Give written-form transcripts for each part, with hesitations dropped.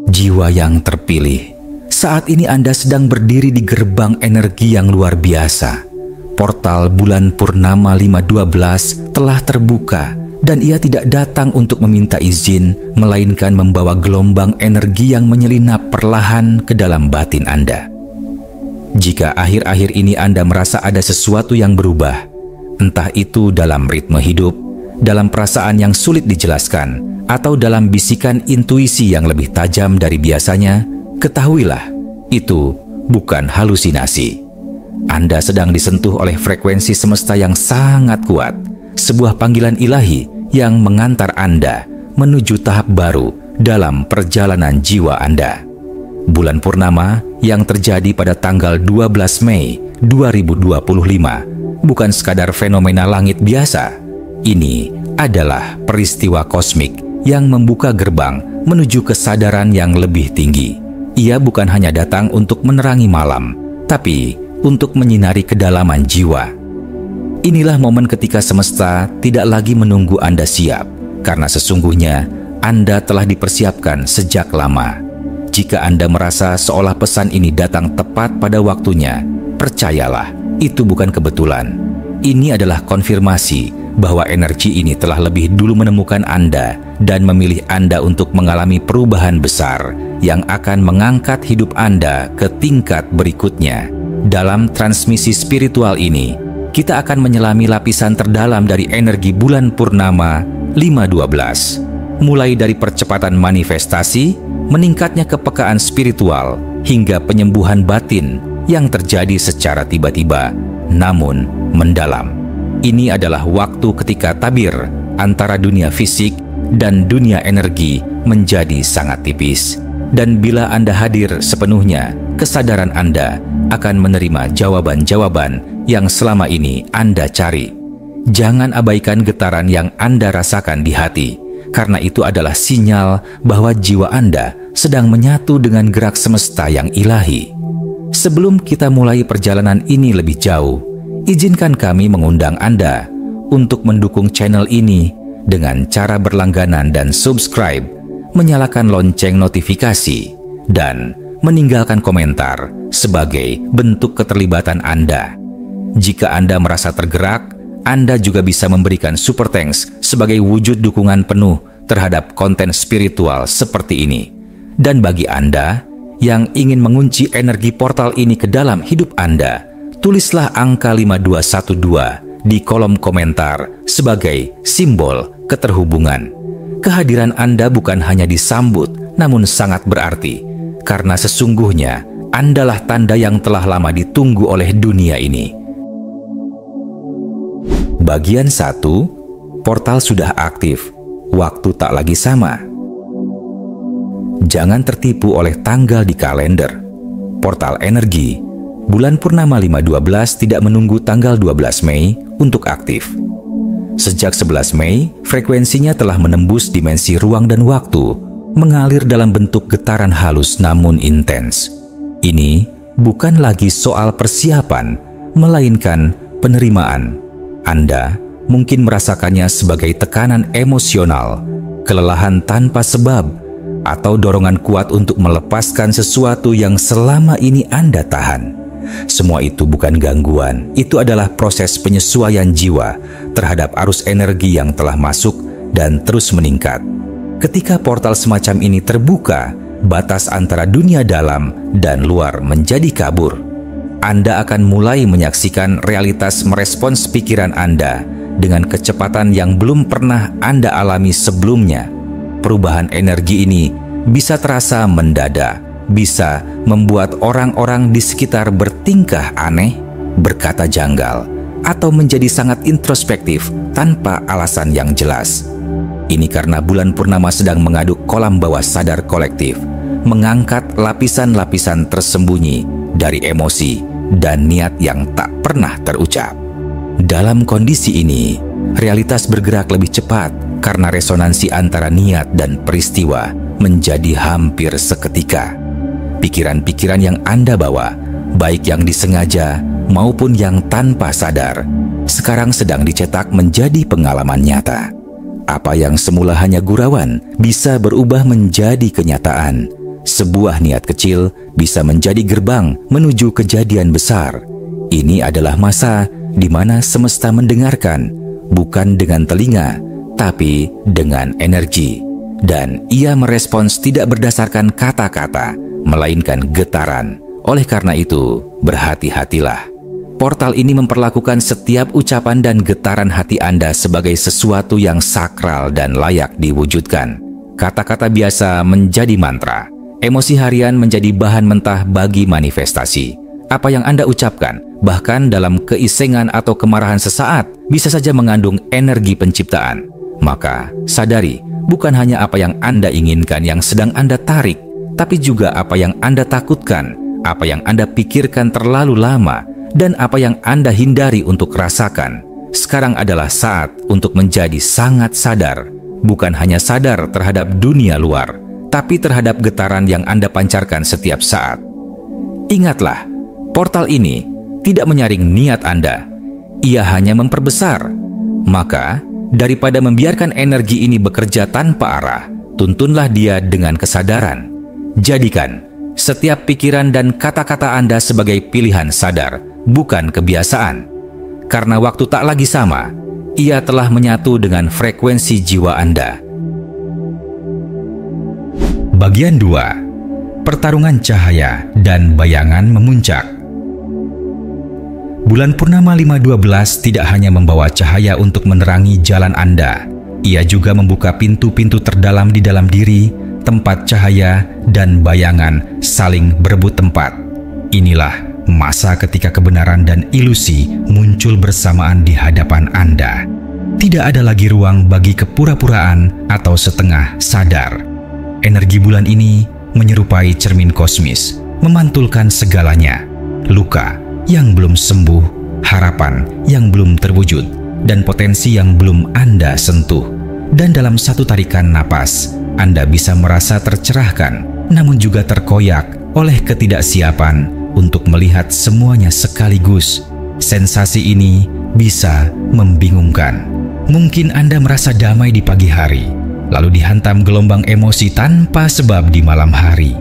Jiwa yang terpilih, saat ini Anda sedang berdiri di gerbang energi yang luar biasa. Portal bulan purnama 512 telah terbuka dan ia tidak datang untuk meminta izin, melainkan membawa gelombang energi yang menyelinap perlahan ke dalam batin Anda. Jika akhir-akhir ini Anda merasa ada sesuatu yang berubah, entah itu dalam ritme hidup, dalam perasaan yang sulit dijelaskan, atau dalam bisikan intuisi yang lebih tajam dari biasanya, ketahuilah, itu bukan halusinasi. Anda sedang disentuh oleh frekuensi semesta yang sangat kuat, sebuah panggilan ilahi yang mengantar Anda menuju tahap baru dalam perjalanan jiwa Anda. Bulan purnama yang terjadi pada tanggal 12 Mei 2025 bukan sekadar fenomena langit biasa. Ini adalah peristiwa kosmik yang membuka gerbang menuju kesadaran yang lebih tinggi. Ia bukan hanya datang untuk menerangi malam, tapi untuk menyinari kedalaman jiwa. Inilah momen ketika semesta tidak lagi menunggu Anda siap, karena sesungguhnya Anda telah dipersiapkan sejak lama. Jika Anda merasa seolah pesan ini datang tepat pada waktunya, percayalah, itu bukan kebetulan. Ini adalah konfirmasi bahwa energi ini telah lebih dulu menemukan Anda dan memilih Anda untuk mengalami perubahan besar yang akan mengangkat hidup Anda ke tingkat berikutnya. Dalam transmisi spiritual ini, kita akan menyelami lapisan terdalam dari energi bulan purnama 512. Mulai dari percepatan manifestasi, meningkatnya kepekaan spiritual, hingga penyembuhan batin yang terjadi secara tiba-tiba, namun mendalam. Ini adalah waktu ketika tabir antara dunia fisik dan dunia energi menjadi sangat tipis. Dan bila Anda hadir sepenuhnya, kesadaran Anda akan menerima jawaban-jawaban yang selama ini Anda cari. Jangan abaikan getaran yang Anda rasakan di hati, karena itu adalah sinyal bahwa jiwa Anda sedang menyatu dengan gerak semesta yang ilahi. Sebelum kita mulai perjalanan ini lebih jauh, izinkan kami mengundang Anda untuk mendukung channel ini dengan cara berlangganan dan subscribe, menyalakan lonceng notifikasi, dan meninggalkan komentar sebagai bentuk keterlibatan Anda. Jika Anda merasa tergerak, Anda juga bisa memberikan super thanks sebagai wujud dukungan penuh terhadap konten spiritual seperti ini. Dan bagi Anda yang ingin mengunci energi portal ini ke dalam hidup Anda, tulislah angka 5212 di kolom komentar sebagai simbol keterhubungan. Kehadiran Anda bukan hanya disambut, namun sangat berarti, karena sesungguhnya Andalah tanda yang telah lama ditunggu oleh dunia ini. Bagian 1, portal sudah aktif, waktu tak lagi sama. Jangan tertipu oleh tanggal di kalender. Portal energi bulan purnama 512 tidak menunggu tanggal 12 Mei untuk aktif. Sejak 11 Mei, frekuensinya telah menembus dimensi ruang dan waktu, mengalir dalam bentuk getaran halus namun intens. Ini bukan lagi soal persiapan, melainkan penerimaan. Anda mungkin merasakannya sebagai tekanan emosional, kelelahan tanpa sebab, atau dorongan kuat untuk melepaskan sesuatu yang selama ini Anda tahan. Semua itu bukan gangguan, itu adalah proses penyesuaian jiwa terhadap arus energi yang telah masuk dan terus meningkat. Ketika portal semacam ini terbuka, batas antara dunia dalam dan luar menjadi kabur. Anda akan mulai menyaksikan realitas merespons pikiran Anda dengan kecepatan yang belum pernah Anda alami sebelumnya. Perubahan energi ini bisa terasa mendadak, bisa membuat orang-orang di sekitar bertingkah aneh, berkata janggal, atau menjadi sangat introspektif tanpa alasan yang jelas. Ini karena bulan purnama sedang mengaduk kolam bawah sadar kolektif, mengangkat lapisan-lapisan tersembunyi dari emosi dan niat yang tak pernah terucap. Dalam kondisi ini, realitas bergerak lebih cepat karena resonansi antara niat dan peristiwa menjadi hampir seketika. Pikiran-pikiran yang Anda bawa, baik yang disengaja maupun yang tanpa sadar, sekarang sedang dicetak menjadi pengalaman nyata. Apa yang semula hanya gurauan bisa berubah menjadi kenyataan. Sebuah niat kecil bisa menjadi gerbang menuju kejadian besar. Ini adalah masa di mana semesta mendengarkan, bukan dengan telinga, tapi dengan energi. Dan ia merespons tidak berdasarkan kata-kata, melainkan getaran. Oleh karena itu, berhati-hatilah. Portal ini memperlakukan setiap ucapan dan getaran hati Anda sebagai sesuatu yang sakral dan layak diwujudkan. Kata-kata biasa menjadi mantra. Emosi harian menjadi bahan mentah bagi manifestasi. Apa yang Anda ucapkan, bahkan dalam keisengan atau kemarahan sesaat, bisa saja mengandung energi penciptaan. Maka, sadari, bukan hanya apa yang Anda inginkan yang sedang Anda tarik, tapi juga apa yang Anda takutkan, apa yang Anda pikirkan terlalu lama, dan apa yang Anda hindari untuk rasakan. Sekarang adalah saat untuk menjadi sangat sadar, bukan hanya sadar terhadap dunia luar, tapi terhadap getaran yang Anda pancarkan setiap saat. Ingatlah, portal ini tidak menyaring niat Anda, ia hanya memperbesar. Maka, daripada membiarkan energi ini bekerja tanpa arah, tuntunlah dia dengan kesadaran. Jadikan setiap pikiran dan kata-kata Anda sebagai pilihan sadar, bukan kebiasaan. Karena waktu tak lagi sama, ia telah menyatu dengan frekuensi jiwa Anda. Bagian 2. Pertarungan cahaya dan bayangan memuncak. Bulan purnama 5/12 tidak hanya membawa cahaya untuk menerangi jalan Anda, ia juga membuka pintu-pintu terdalam di dalam diri, tempat cahaya dan bayangan saling berebut tempat. Inilah masa ketika kebenaran dan ilusi muncul bersamaan di hadapan Anda. Tidak ada lagi ruang bagi kepura-puraan atau setengah sadar. Energi bulan ini menyerupai cermin kosmis, memantulkan segalanya. Luka yang belum sembuh, harapan yang belum terwujud, dan potensi yang belum Anda sentuh. Dan dalam satu tarikan napas, Anda bisa merasa tercerahkan, namun juga terkoyak oleh ketidaksiapan untuk melihat semuanya sekaligus. Sensasi ini bisa membingungkan. Mungkin Anda merasa damai di pagi hari, lalu dihantam gelombang emosi tanpa sebab di malam hari.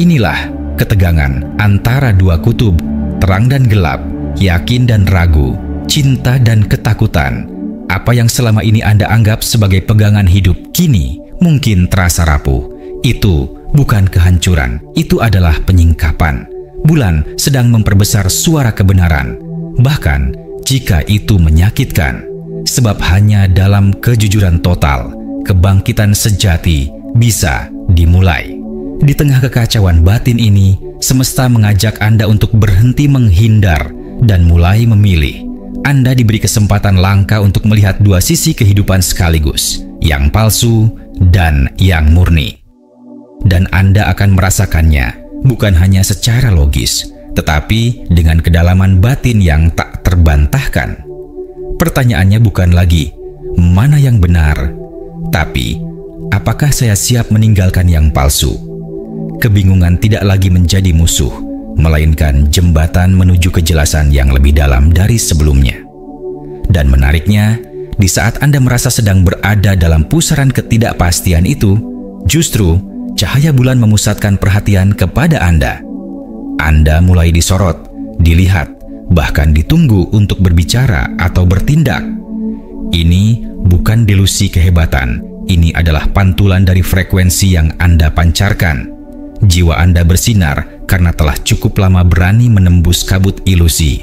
Inilah ketegangan antara dua kutub, terang dan gelap, yakin dan ragu, cinta dan ketakutan. Apa yang selama ini Anda anggap sebagai pegangan hidup kini mungkin terasa rapuh. Itu bukan kehancuran, itu adalah penyingkapan. Bulan sedang memperbesar suara kebenaran, bahkan jika itu menyakitkan. Sebab hanya dalam kejujuran total, kebangkitan sejati bisa dimulai. Di tengah kekacauan batin ini, semesta mengajak Anda untuk berhenti menghindar dan mulai memilih. Anda diberi kesempatan langka untuk melihat dua sisi kehidupan sekaligus, yang palsu dan yang murni. Dan Anda akan merasakannya, bukan hanya secara logis, tetapi dengan kedalaman batin yang tak terbantahkan. Pertanyaannya bukan lagi, mana yang benar? Tapi, apakah saya siap meninggalkan yang palsu? Kebingungan tidak lagi menjadi musuh, melainkan jembatan menuju kejelasan yang lebih dalam dari sebelumnya. Dan menariknya, di saat Anda merasa sedang berada dalam pusaran ketidakpastian itu, justru cahaya bulan memusatkan perhatian kepada Anda. Anda mulai disorot, dilihat, bahkan ditunggu untuk berbicara atau bertindak. Ini bukan delusi kehebatan, ini adalah pantulan dari frekuensi yang Anda pancarkan. Jiwa Anda bersinar karena telah cukup lama berani menembus kabut ilusi.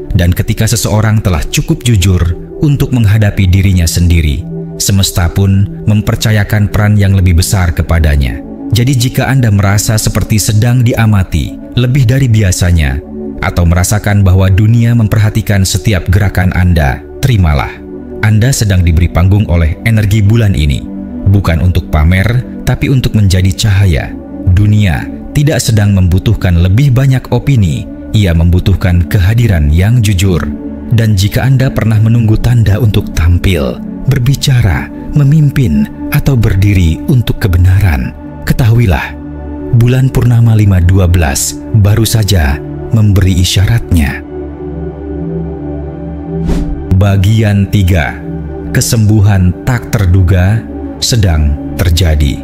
Dan ketika seseorang telah cukup jujur untuk menghadapi dirinya sendiri, semesta pun mempercayakan peran yang lebih besar kepadanya. Jadi jika Anda merasa seperti sedang diamati lebih dari biasanya, atau merasakan bahwa dunia memperhatikan setiap gerakan Anda, terimalah. Anda sedang diberi panggung oleh energi bulan ini, bukan untuk pamer, tapi untuk menjadi cahaya. Dunia tidak sedang membutuhkan lebih banyak opini, ia membutuhkan kehadiran yang jujur. Dan jika Anda pernah menunggu tanda untuk tampil, berbicara, memimpin, atau berdiri untuk kebenaran, ketahuilah, bulan purnama 5/12 baru saja memberi isyaratnya. Bagian 3. Kesembuhan tak terduga sedang terjadi.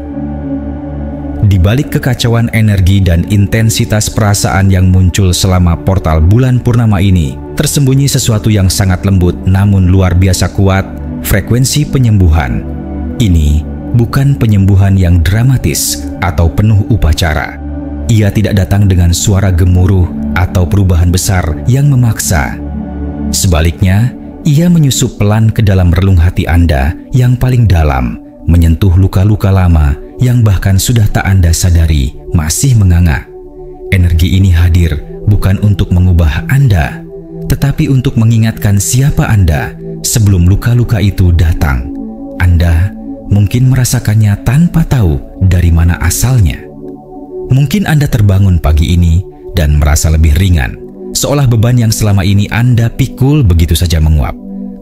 Di balik kekacauan energi dan intensitas perasaan yang muncul selama portal bulan purnama ini, tersembunyi sesuatu yang sangat lembut namun luar biasa kuat, frekuensi penyembuhan. Ini bukan penyembuhan yang dramatis atau penuh upacara. Ia tidak datang dengan suara gemuruh atau perubahan besar yang memaksa. Sebaliknya, ia menyusup pelan ke dalam relung hati Anda yang paling dalam, menyentuh luka-luka lama yang bahkan sudah tak Anda sadari masih menganga. Energi ini hadir bukan untuk mengubah Anda, tetapi untuk mengingatkan siapa Anda sebelum luka-luka itu datang. Anda mungkin merasakannya tanpa tahu dari mana asalnya. Mungkin Anda terbangun pagi ini dan merasa lebih ringan, seolah beban yang selama ini Anda pikul begitu saja menguap.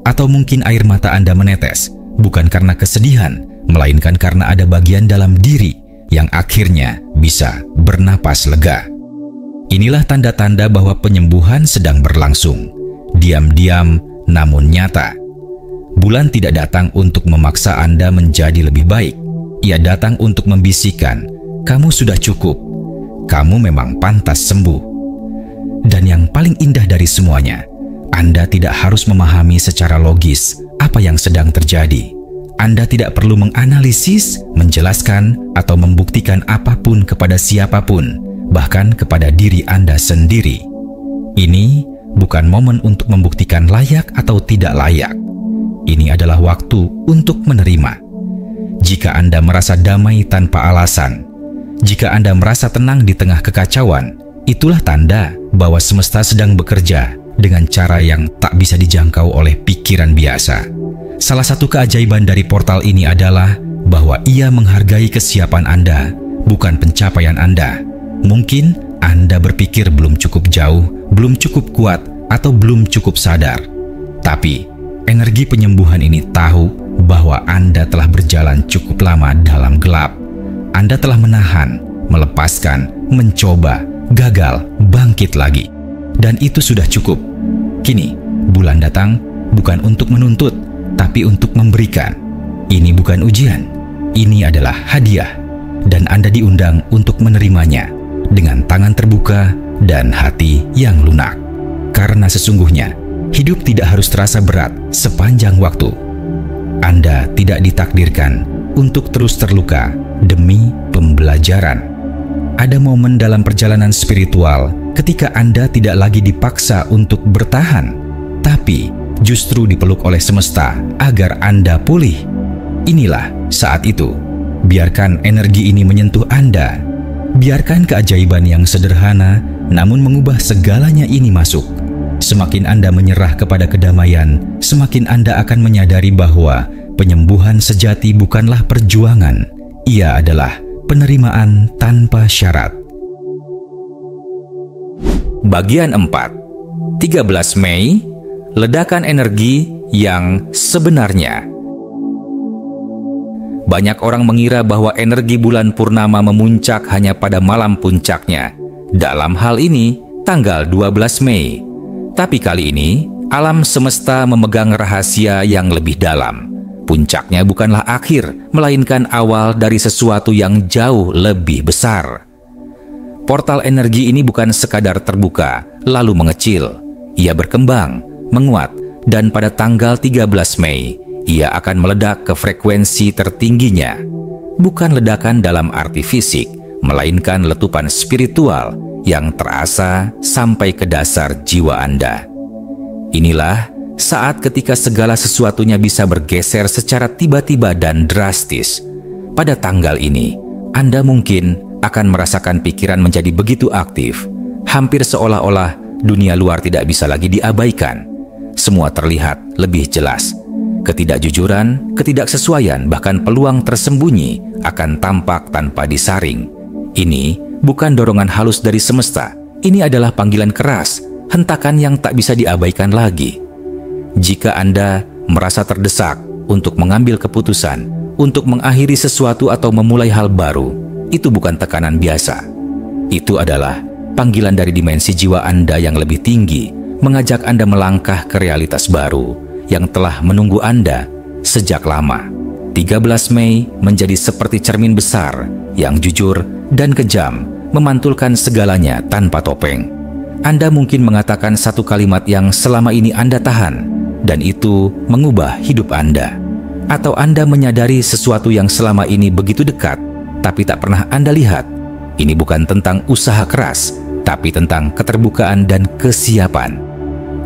Atau mungkin air mata Anda menetes, bukan karena kesedihan, melainkan karena ada bagian dalam diri yang akhirnya bisa bernapas lega. Inilah tanda-tanda bahwa penyembuhan sedang berlangsung, diam-diam namun nyata. Bulan tidak datang untuk memaksa Anda menjadi lebih baik. Ia datang untuk membisikkan, kamu sudah cukup, kamu memang pantas sembuh. Dan yang paling indah dari semuanya, Anda tidak harus memahami secara logis apa yang sedang terjadi. Anda tidak perlu menganalisis, menjelaskan, atau membuktikan apapun kepada siapapun, bahkan kepada diri Anda sendiri. Ini bukan momen untuk membuktikan layak atau tidak layak. Ini adalah waktu untuk menerima. Jika Anda merasa damai tanpa alasan, jika Anda merasa tenang di tengah kekacauan, itulah tanda bahwa semesta sedang bekerja dengan cara yang tak bisa dijangkau oleh pikiran biasa. Salah satu keajaiban dari portal ini adalah bahwa ia menghargai kesiapan Anda, bukan pencapaian Anda. Mungkin Anda berpikir belum cukup jauh, belum cukup kuat, atau belum cukup sadar. Tapi, energi penyembuhan ini tahu bahwa Anda telah berjalan cukup lama dalam gelap. Anda telah menahan, melepaskan, mencoba, gagal, bangkit lagi. Dan itu sudah cukup. Kini, bulan datang bukan untuk menuntut, tapi untuk memberikan. Ini bukan ujian, ini adalah hadiah. Dan Anda diundang untuk menerimanya dengan tangan terbuka dan hati yang lunak. Karena sesungguhnya, hidup tidak harus terasa berat sepanjang waktu. Anda tidak ditakdirkan untuk terus terluka demi pembelajaran. Ada momen dalam perjalanan spiritual ketika Anda tidak lagi dipaksa untuk bertahan, tapi justru dipeluk oleh semesta agar Anda pulih. Inilah saat itu. Biarkan energi ini menyentuh Anda. Biarkan keajaiban yang sederhana namun mengubah segalanya ini masuk. Semakin Anda menyerah kepada kedamaian, semakin Anda akan menyadari bahwa penyembuhan sejati bukanlah perjuangan. Ia adalah penerimaan tanpa syarat. Bagian 4. 13 Mei, ledakan energi yang sebenarnya. Banyak orang mengira bahwa energi bulan purnama memuncak hanya pada malam puncaknya. Dalam hal ini, tanggal 12 Mei. Tapi kali ini, alam semesta memegang rahasia yang lebih dalam. Puncaknya bukanlah akhir, melainkan awal dari sesuatu yang jauh lebih besar. Portal energi ini bukan sekadar terbuka, lalu mengecil. Ia berkembang, menguat, dan pada tanggal 13 Mei, ia akan meledak ke frekuensi tertingginya. Bukan ledakan dalam arti fisik, melainkan letupan spiritual yang terasa sampai ke dasar jiwa Anda. Inilah saat ketika segala sesuatunya bisa bergeser secara tiba-tiba dan drastis. Pada tanggal ini, Anda mungkin akan merasakan pikiran menjadi begitu aktif, hampir seolah-olah dunia luar tidak bisa lagi diabaikan. Semua terlihat lebih jelas. Ketidakjujuran, ketidaksesuaian, bahkan peluang tersembunyi akan tampak tanpa disaring. Ini bukan dorongan halus dari semesta. Ini adalah panggilan keras, hentakan yang tak bisa diabaikan lagi. Jika Anda merasa terdesak untuk mengambil keputusan, untuk mengakhiri sesuatu atau memulai hal baru, itu bukan tekanan biasa. Itu adalah panggilan dari dimensi jiwa Anda yang lebih tinggi, mengajak Anda melangkah ke realitas baru yang telah menunggu Anda sejak lama. 13 Mei menjadi seperti cermin besar yang jujur dan kejam, memantulkan segalanya tanpa topeng. Anda mungkin mengatakan satu kalimat yang selama ini Anda tahan, dan itu mengubah hidup Anda. Atau Anda menyadari sesuatu yang selama ini begitu dekat, tapi tak pernah Anda lihat. Ini bukan tentang usaha keras, tapi tentang keterbukaan dan kesiapan.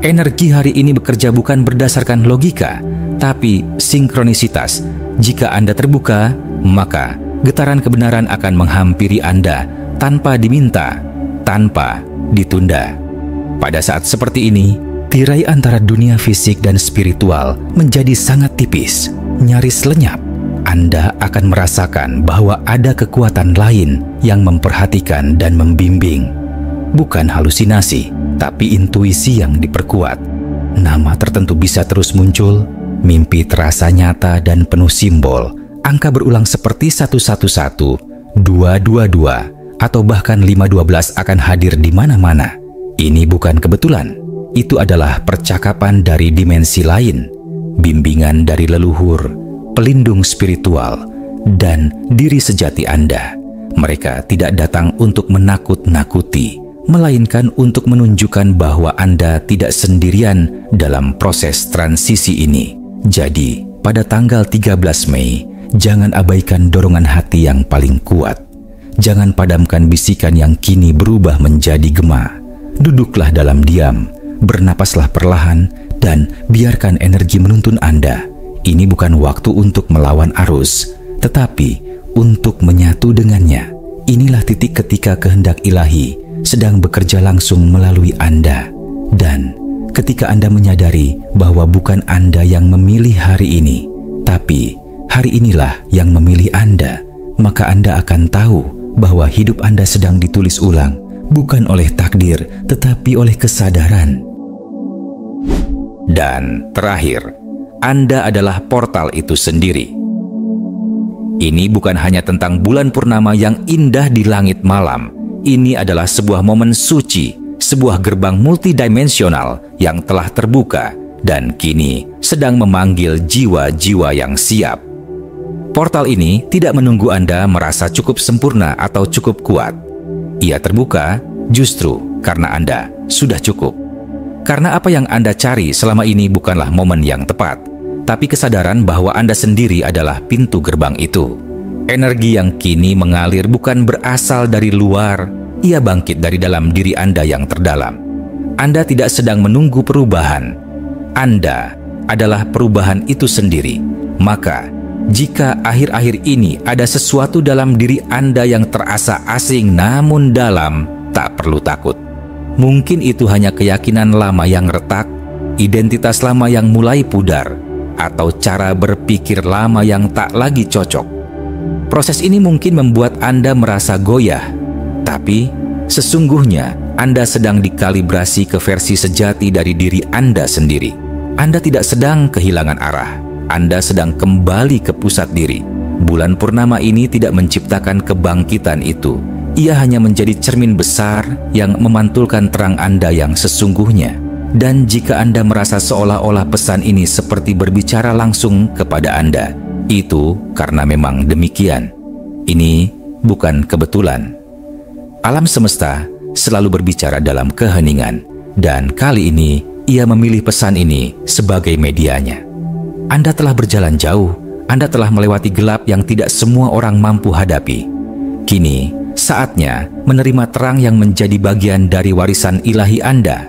Energi hari ini bekerja bukan berdasarkan logika, tapi sinkronisitas. Jika Anda terbuka, maka getaran kebenaran akan menghampiri Anda tanpa diminta, tanpa ditunda. Pada saat seperti ini, tirai antara dunia fisik dan spiritual menjadi sangat tipis, nyaris lenyap. Anda akan merasakan bahwa ada kekuatan lain yang memperhatikan dan membimbing. Bukan halusinasi, tapi intuisi yang diperkuat. Nama tertentu bisa terus muncul, mimpi terasa nyata dan penuh simbol. Angka berulang seperti 111, 222, atau bahkan 512 akan hadir di mana-mana. Ini bukan kebetulan. Itu adalah percakapan dari dimensi lain, bimbingan dari leluhur, pelindung spiritual, dan diri sejati Anda. Mereka tidak datang untuk menakut-nakuti, melainkan untuk menunjukkan bahwa Anda tidak sendirian dalam proses transisi ini. Jadi, pada tanggal 13 Mei, jangan abaikan dorongan hati yang paling kuat. Jangan padamkan bisikan yang kini berubah menjadi gema. Duduklah dalam diam, bernapaslah perlahan, dan biarkan energi menuntun Anda. Ini bukan waktu untuk melawan arus, tetapi untuk menyatu dengannya. Inilah titik ketika kehendak ilahi sedang bekerja langsung melalui Anda. Dan ketika Anda menyadari bahwa bukan Anda yang memilih hari ini, tapi hari inilah yang memilih Anda, maka Anda akan tahu bahwa hidup Anda sedang ditulis ulang, bukan oleh takdir, tetapi oleh kesadaran. Dan terakhir, Anda adalah portal itu sendiri. Ini bukan hanya tentang bulan purnama yang indah di langit malam. Ini adalah sebuah momen suci, sebuah gerbang multidimensional yang telah terbuka dan kini sedang memanggil jiwa-jiwa yang siap. Portal ini tidak menunggu Anda merasa cukup sempurna atau cukup kuat. Ia terbuka justru karena Anda sudah cukup. Karena apa yang Anda cari selama ini bukanlah momen yang tepat, tapi kesadaran bahwa Anda sendiri adalah pintu gerbang itu. Energi yang kini mengalir bukan berasal dari luar, ia bangkit dari dalam diri Anda yang terdalam. Anda tidak sedang menunggu perubahan. Anda adalah perubahan itu sendiri. Maka, jika akhir-akhir ini ada sesuatu dalam diri Anda yang terasa asing namun dalam, tak perlu takut. Mungkin itu hanya keyakinan lama yang retak, identitas lama yang mulai pudar, atau cara berpikir lama yang tak lagi cocok. Proses ini mungkin membuat Anda merasa goyah, tapi sesungguhnya Anda sedang dikalibrasi ke versi sejati dari diri Anda sendiri. Anda tidak sedang kehilangan arah. Anda sedang kembali ke pusat diri. Bulan purnama ini tidak menciptakan kebangkitan itu. Ia hanya menjadi cermin besar yang memantulkan terang Anda yang sesungguhnya. Dan jika Anda merasa seolah-olah pesan ini seperti berbicara langsung kepada Anda, itu karena memang demikian. Ini bukan kebetulan. Alam semesta selalu berbicara dalam keheningan, dan kali ini ia memilih pesan ini sebagai medianya. Anda telah berjalan jauh, Anda telah melewati gelap yang tidak semua orang mampu hadapi. Kini, saatnya menerima terang yang menjadi bagian dari warisan ilahi Anda.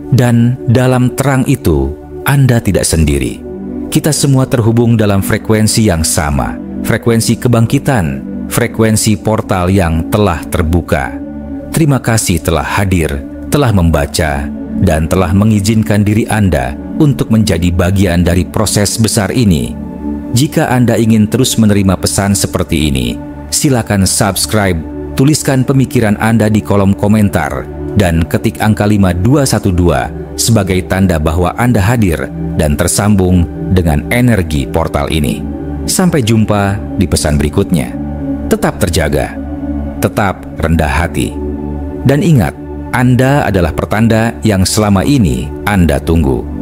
Dan dalam terang itu, Anda tidak sendiri. Kita semua terhubung dalam frekuensi yang sama, frekuensi kebangkitan, frekuensi portal yang telah terbuka. Terima kasih telah hadir, telah membaca, dan telah mengizinkan diri Anda untuk menjadi bagian dari proses besar ini. Jika Anda ingin terus menerima pesan seperti ini, silakan subscribe, tuliskan pemikiran Anda di kolom komentar, dan ketik angka 5212 sebagai tanda bahwa Anda hadir dan tersambung dengan energi portal ini. Sampai jumpa di pesan berikutnya. Tetap terjaga, tetap rendah hati, dan ingat, Anda adalah pertanda yang selama ini Anda tunggu.